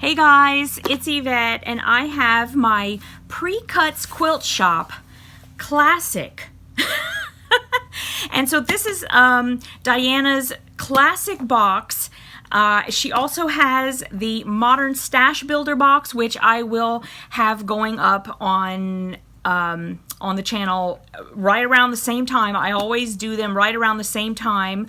Hey guys, it's Yvette and I have my Precuts Quilt Shop Classic. And so this is Diana's classic box. She also has the Modern Stash Builder box, which I will have going up on the channel right around the same time. I always do them right around the same time.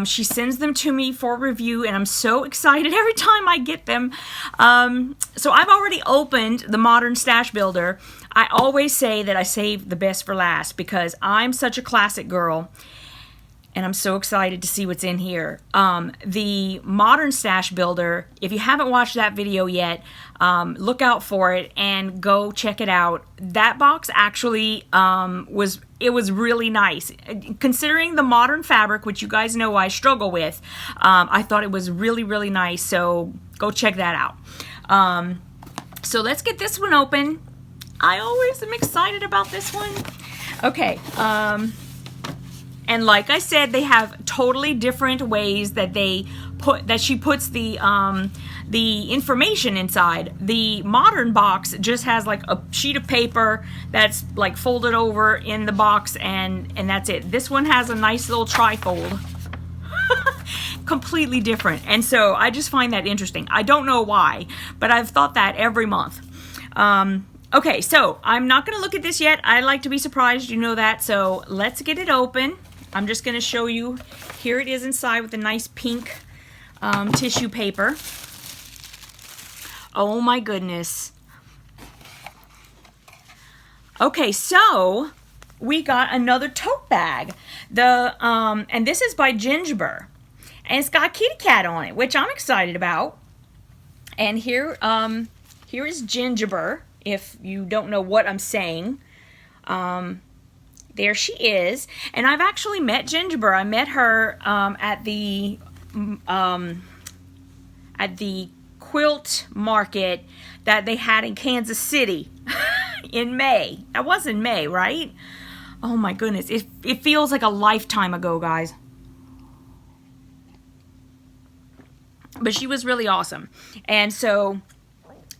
She sends them to me for review, and I'm so excited every time I get them. So I've already opened the Modern Stash Builder. I always say that I save the best for last because I'm such a classic girl, and I'm so excited to see what's in here. The Modern Stash Builder, if you haven't watched that video yet, look out for it and go check it out. That box actually was really nice. Considering the modern fabric, which you guys know I struggle with, I thought it was really, really nice, so go check that out. So let's get this one open. I always am excited about this one. Okay, and like I said, they have totally different ways that she puts the information inside. The modern box just has like a sheet of paper that's like folded over in the box, and that's it. This one has a nice little trifold. Completely different. And so I just find that interesting. I don't know why, but I've thought that every month. Okay, so I'm not going to look at this yet. I like to be surprised, you know that. So let's get it open. I'm just going to show you. Here it is inside with a nice pink tissue paper. Oh my goodness. Okay, so we got another tote bag. And this is by Gingerbread. And it's got a kitty cat on it, which I'm excited about. And here is Gingerbread, if you don't know what I'm saying. There she is. And I've actually met Gingerbread. I met her at the quilt market that they had in Kansas City in May. That was in May, right? Oh my goodness. It feels like a lifetime ago, guys. But she was really awesome. And so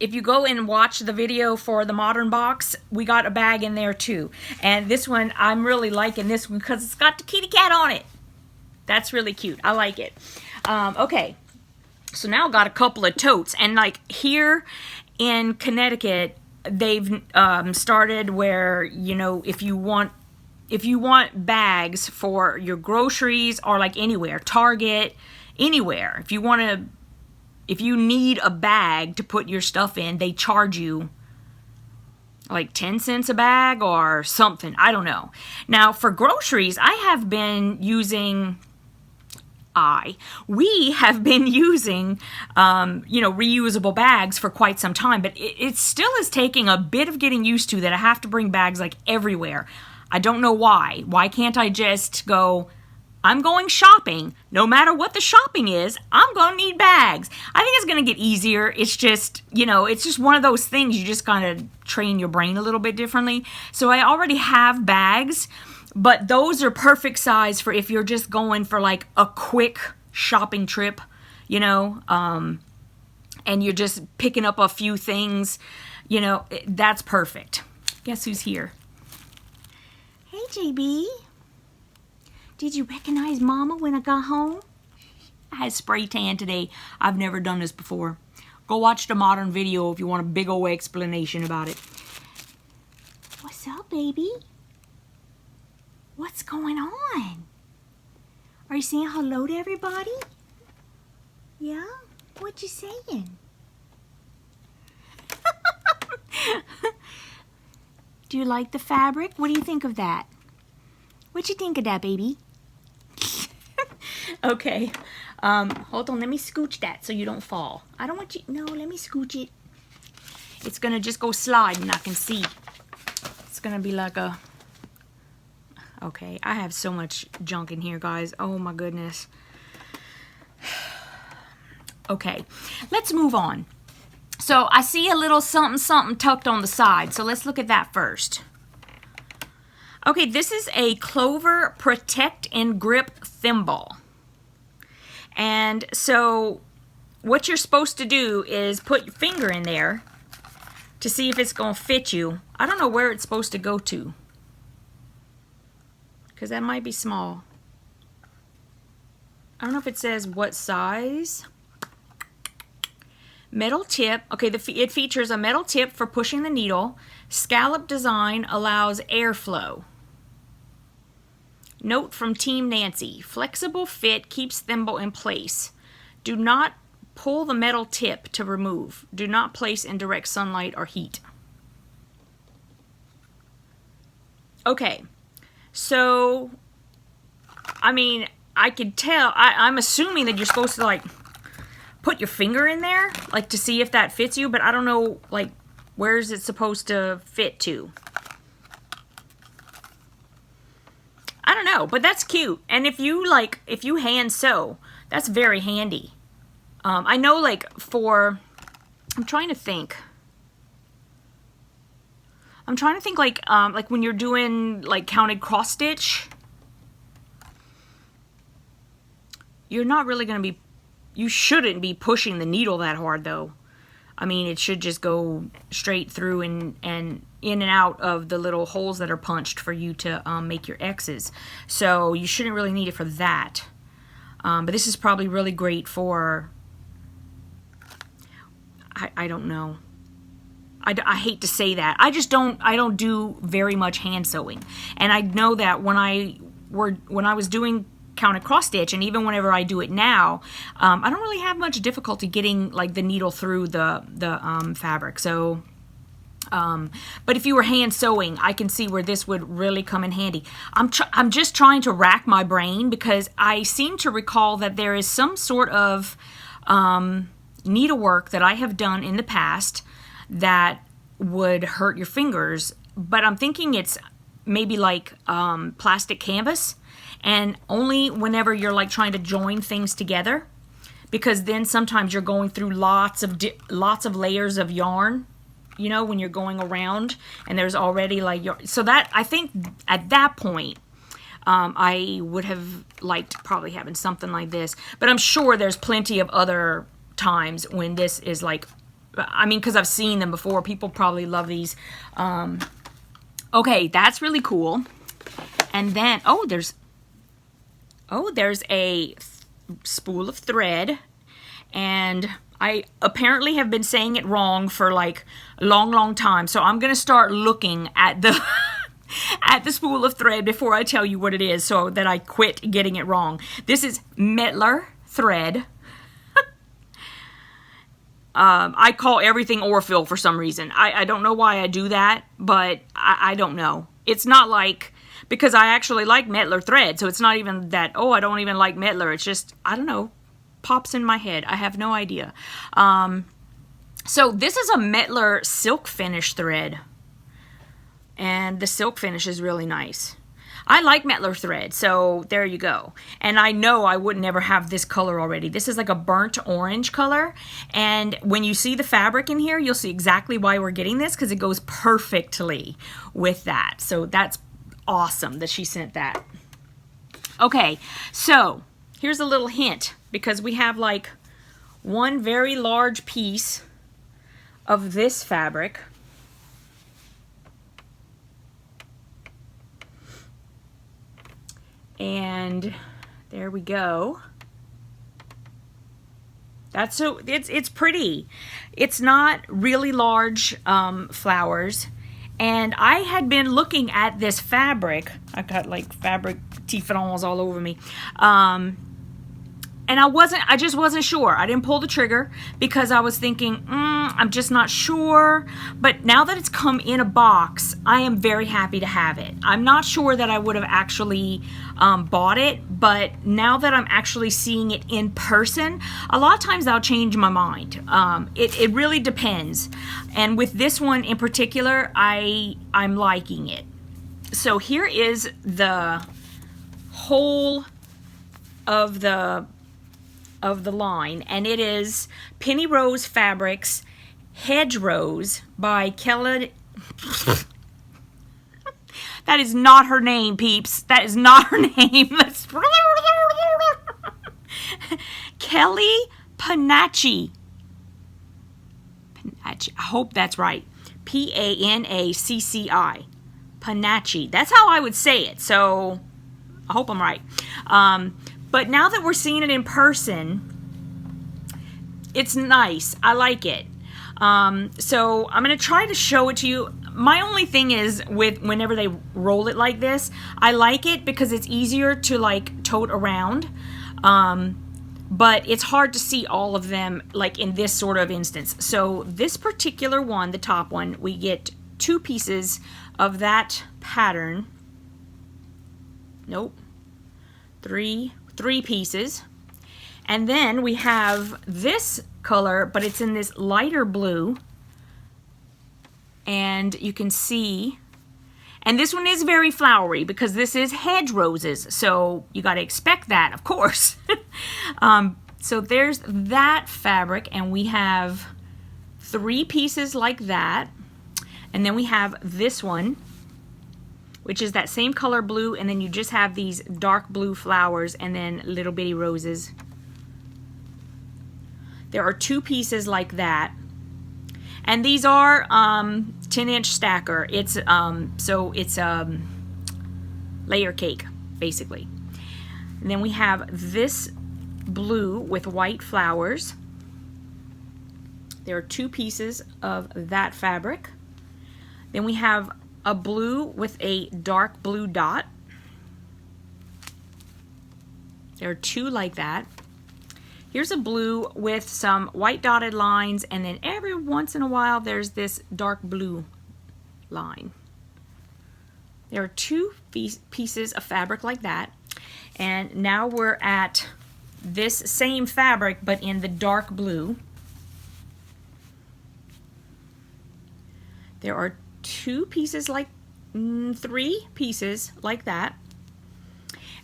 if you go and watch the video for the modern box, we got a bag in there too. And this one, I'm really liking this one because it's got the kitty cat on it. That's really cute. I like it. Okay. So now got a couple of totes. And like here in Connecticut, they've started where, you know, if you want bags for your groceries or like anywhere, Target, anywhere, if you need a bag to put your stuff in, they charge you like 10 cents a bag or something. I don't know. Now for groceries, we have been using, you know, reusable bags for quite some time, but it still is taking a bit of getting used to that I have to bring bags like everywhere. I don't know why. Why can't I just go, I'm going shopping. No matter what the shopping is, I'm going to need bags. I think it's going to get easier. It's just, you know, it's just one of those things you just kind of train your brain a little bit differently. So I already have bags, but those are perfect size for if you're just going for like a quick shopping trip, you know, and you're just picking up a few things, you know, that's perfect. Guess who's here? Hey, JB. Did you recognize Mama when I got home? I had spray tan today. I've never done this before. Go watch the modern video if you want a big old explanation about it. What's up, baby? What's going on? Are you saying hello to everybody? Yeah? What you saying? Do you like the fabric? What do you think of that? What you think of that, baby? Okay. Hold on. Let me scooch that so you don't fall. I don't want you... No, let me scooch it. It's going to just go slide and I can see. It's going to be like a... Okay. I have so much junk in here, guys. Oh, my goodness. Okay. Let's move on. So, I see a little something, something tucked on the side. So, let's look at that first. Okay, this is a Clover Protect and Grip thimble. And so what you're supposed to do is put your finger in there to see if it's going to fit you. I don't know where it's supposed to go to, because that might be small. I don't know if it says what size. Metal tip. Okay, it features a metal tip for pushing the needle. Scallop design allows airflow. Note from Team Nancy. Flexible fit keeps thimble in place. Do not pull the metal tip to remove. Do not place in direct sunlight or heat. Okay, so, I mean, I could tell, I'm assuming that you're supposed to, like, put your finger in there, like, to see if that fits you, but I don't know, like, where is it supposed to fit to? I don't know, but that's cute. And if you hand sew, that's very handy. I know, like, I'm trying to think, like when you're doing, like, counted cross stitch, you're not really going to be, you shouldn't be pushing the needle that hard, though. I mean, it should just go straight through and in and out of the little holes that are punched for you to make your X's. So you shouldn't really need it for that. But this is probably really great for, I don't know. I hate to say that. I don't do very much hand sewing. And I know that when I was doing counted cross stitch, and even whenever I do it now, I don't really have much difficulty getting, like, the needle through the fabric. So, but if you were hand sewing, I can see where this would really come in handy. I'm just trying to rack my brain, because I seem to recall that there is some sort of needlework that I have done in the past that would hurt your fingers, but I'm thinking it's maybe like plastic canvas. And only whenever you're, like, trying to join things together, because then sometimes you're going through lots of layers of yarn, you know, when you're going around, and there's already, like, so that, I think at that point, I would have liked probably having something like this. But I'm sure there's plenty of other times when this is, like, I mean, because I've seen them before. People probably love these. Okay, that's really cool. And then, there's a spool of thread, and I apparently have been saying it wrong for, like, a long time. So I'm going to start looking at the at the spool of thread before I tell you what it is, so that I quit getting it wrong. This is Mettler thread. I call everything Orfill for some reason. I don't know why I do that, but I don't know. It's not like, because I actually like Mettler thread, so it's not even that, oh, I don't even like Mettler. It's just, I don't know, pops in my head. I have no idea. So this is a Mettler silk finish thread, and the silk finish is really nice. I like Mettler thread, so there you go. And I know I would never have this color already. This is like a burnt orange color, and when you see the fabric in here, you'll see exactly why we're getting this, because it goes perfectly with that. So that's awesome that she sent that. Okay, so here's a little hint, because we have, like, one very large piece of this fabric. And there we go. That's so, it's pretty. It's not really large flowers. And I had been looking at this fabric. I got, like, fabric tifrons all over me. And I just wasn't sure. I didn't pull the trigger because I was thinking, I'm just not sure. But now that it's come in a box, I am very happy to have it. I'm not sure that I would have actually bought it, but now that I'm actually seeing it in person, a lot of times I'll change my mind. It really depends. And with this one in particular, I'm liking it. So here is the whole of the line, and it is Penny Rose Fabrics Hedge Rose by Kelly. That is not her name, peeps. That is not her name. Kelly Panacci. Panacci. I hope that's right. Panacci. Panacci. That's how I would say it. So I hope I'm right. But now that we're seeing it in person, it's nice. I like it. So I'm going to try to show it to you. My only thing is with whenever they roll it like this, I like it because it's easier to like tote around. But it's hard to see all of them like in this sort of instance. So this particular one, the top one, we get 2 pieces of that pattern. Nope. 3 pieces. And then we have this color, but it's in this lighter blue. And you can see, and this one is very flowery because this is hedge roses. So you got to expect that, of course. So there's that fabric, and we have 3 pieces like that. And then we have this one, which is that same color blue, and then you just have these dark blue flowers and then little bitty roses. There are 2 pieces like that. And these are 10-inch stacker. It's so it's layer cake, basically. And then we have this blue with white flowers. There are 2 pieces of that fabric. Then we have a blue with a dark blue dot. There are 2 like that. Here's a blue with some white dotted lines, and then every once in a while there's this dark blue line. There are 2 pieces of fabric like that. And now we're at this same fabric but in the dark blue. There are 2 pieces like 3 pieces like that.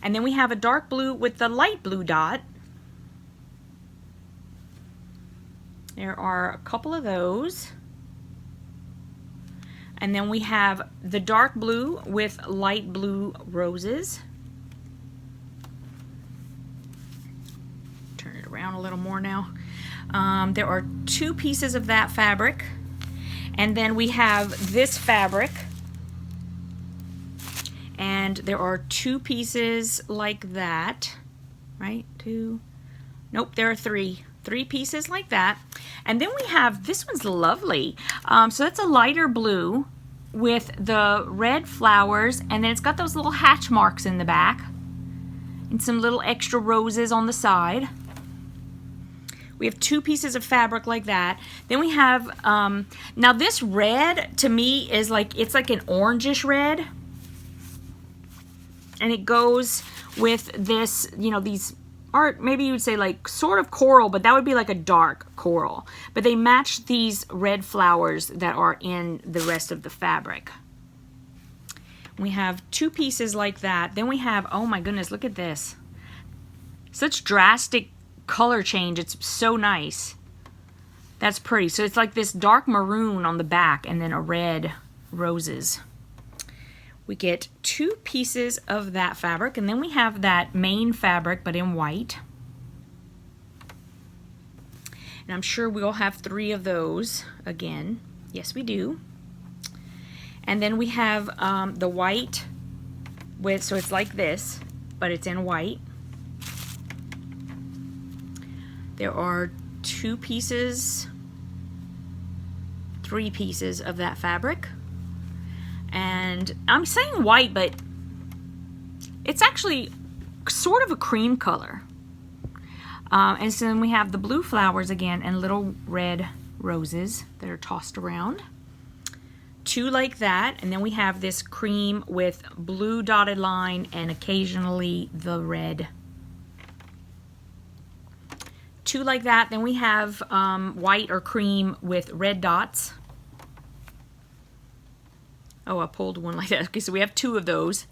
And then we have a dark blue with the light blue dot. There are a couple of those. And then we have the dark blue with light blue roses. Turn it around a little more now. There are 2 pieces of that fabric. And then we have this fabric. And there are 2 pieces like that. Right? 2. Nope, there are 3. 3 pieces like that. And then we have, this one's lovely. So that's a lighter blue with the red flowers, and then it's got those little hatch marks in the back and some little extra roses on the side. We have 2 pieces of fabric like that. Then we have, now this red to me is like, it's like an orangish red. And it goes with this, you know, these, or maybe you would say like sort of coral, but that would be like a dark coral. But they match these red flowers that are in the rest of the fabric. We have 2 pieces like that. Then we have, oh my goodness, look at this. Such drastic color change. It's so nice. That's pretty. So it's like this dark maroon on the back and then a red roses. We get 2 pieces of that fabric, and then we have that main fabric but in white. And I'm sure we'll have 3 of those again. Yes, we do. And then we have the white with, so it's like this, but it's in white. There are 2 pieces, 3 pieces of that fabric. And I'm saying white, but it's actually sort of a cream color. And so then we have the blue flowers again and little red roses that are tossed around. 2 like that. And then we have this cream with blue dotted line and occasionally the red. 2 like that. Then we have white or cream with red dots. Oh, I pulled one like that. Okay, so we have 2 of those.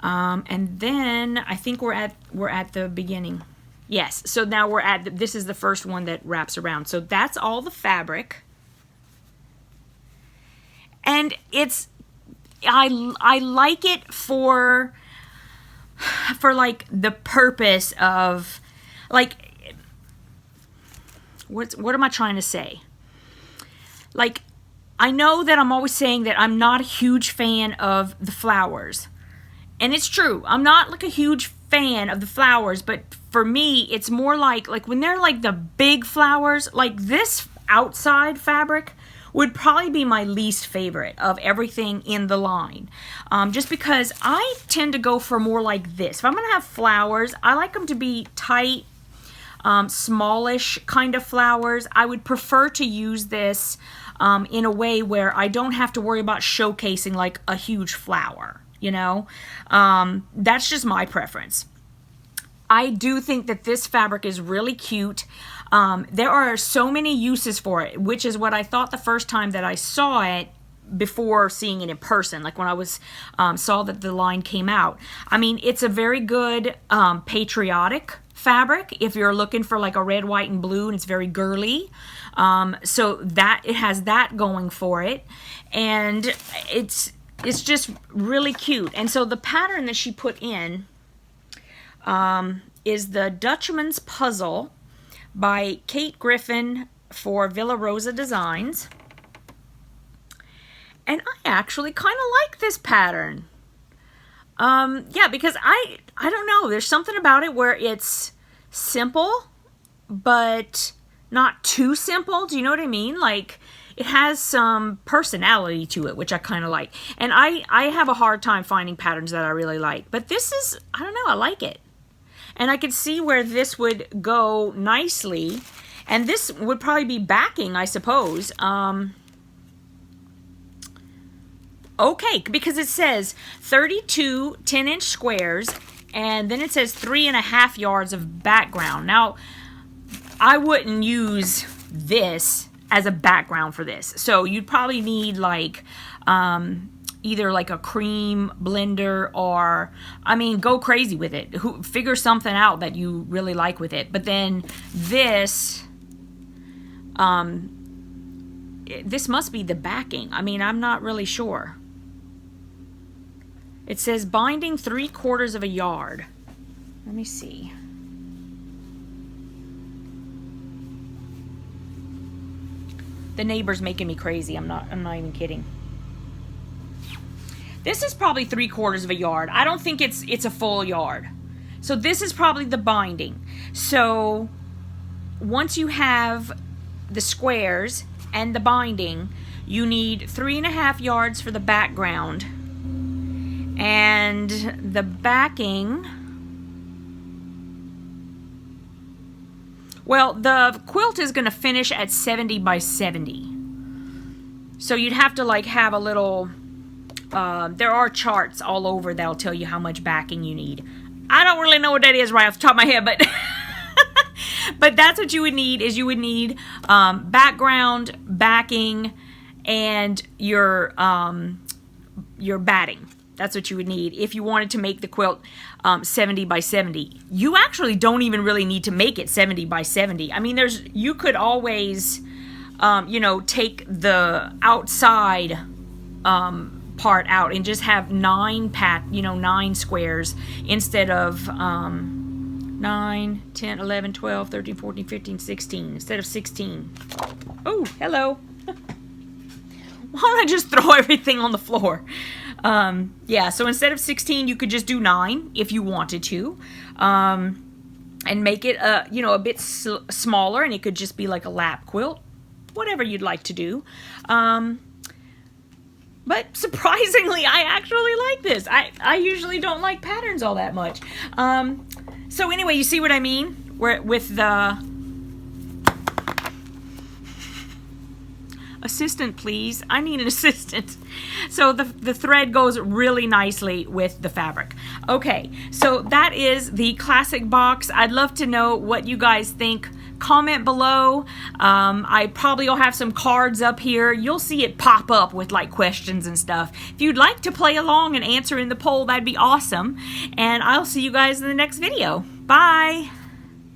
And then I think we're at the beginning. Yes, so now we're at, this is the first one that wraps around. So that's all the fabric. And it's, I like it for like the purpose of, like, what am I trying to say? Like, I know that I'm always saying that I'm not a huge fan of the flowers. And it's true. I'm not like a huge fan of the flowers, but for me, it's more like when they're like the big flowers, like this outside fabric would probably be my least favorite of everything in the line. Just because I tend to go for more like this. If I'm going to have flowers, I like them to be tight, smallish kind of flowers. I would prefer to use this in a way where I don't have to worry about showcasing like a huge flower, you know? That's just my preference. I do think that this fabric is really cute. There are so many uses for it, which is what I thought the first time that I saw it before seeing it in person, like when I was saw that the line came out. I mean, it's a very good patriotic fabric if you're looking for like a red, white, and blue, and it's very girly. So that it has that going for it, and it's just really cute. And so the pattern that she put in is the Dutchman's Puzzle by Kate Griffin for Villa Rosa Designs. And I actually kind of like this pattern. Yeah, because I don't know, there's something about it where it's simple, but not too simple. Do you know what I mean? Like, it has some personality to it, which I kind of like. And I have a hard time finding patterns that I really like. But this is, I don't know, I like it. And I could see where this would go nicely. And this would probably be backing, I suppose. Okay, because it says 32 10-inch squares. And then it says 3.5 yards of background. Now, I wouldn't use this as a background for this. So you'd probably need like either like a cream blender or, I mean, go crazy with it. Figure something out that you really like with it. But then this, this must be the backing. I mean, I'm not really sure. It says binding 3/4 of a yard. Let me see. The neighbor's making me crazy. I'm not even kidding. This is probably 3/4 of a yard. I don't think it's a full yard. So this is probably the binding. So once you have the squares and the binding, you need 3.5 yards for the background. And the backing, well, the quilt is going to finish at 70 by 70. So you'd have to like have a little, there are charts all over that'll tell you how much backing you need. I don't really know what that is right off the top of my head, but but that's what you would need, is you would need background, backing, and your batting. That's what you would need if you wanted to make the quilt 70 by 70. You actually don't even really need to make it 70 by 70. I mean, you could always, you know, take the outside part out and just have 9 squares instead of 9, 10, 11, 12, 13, 14, 15, 16 instead of 16. Oh, hello. Why don't I just throw everything on the floor? Yeah, so instead of 16, you could just do 9 if you wanted to, and make it, you know, a bit smaller, and it could just be like a lap quilt, whatever you'd like to do. But surprisingly, I actually like this. I usually don't like patterns all that much. So anyway, you see what I mean? With the assistant, please. I need an assistant. So the thread goes really nicely with the fabric. Okay, so that is the classic box. I'd love to know what you guys think. Comment below. I probably will have some cards up here. You'll see it pop up with like questions and stuff. If you'd like to play along and answer in the poll, that'd be awesome. And I'll see you guys in the next video. Bye.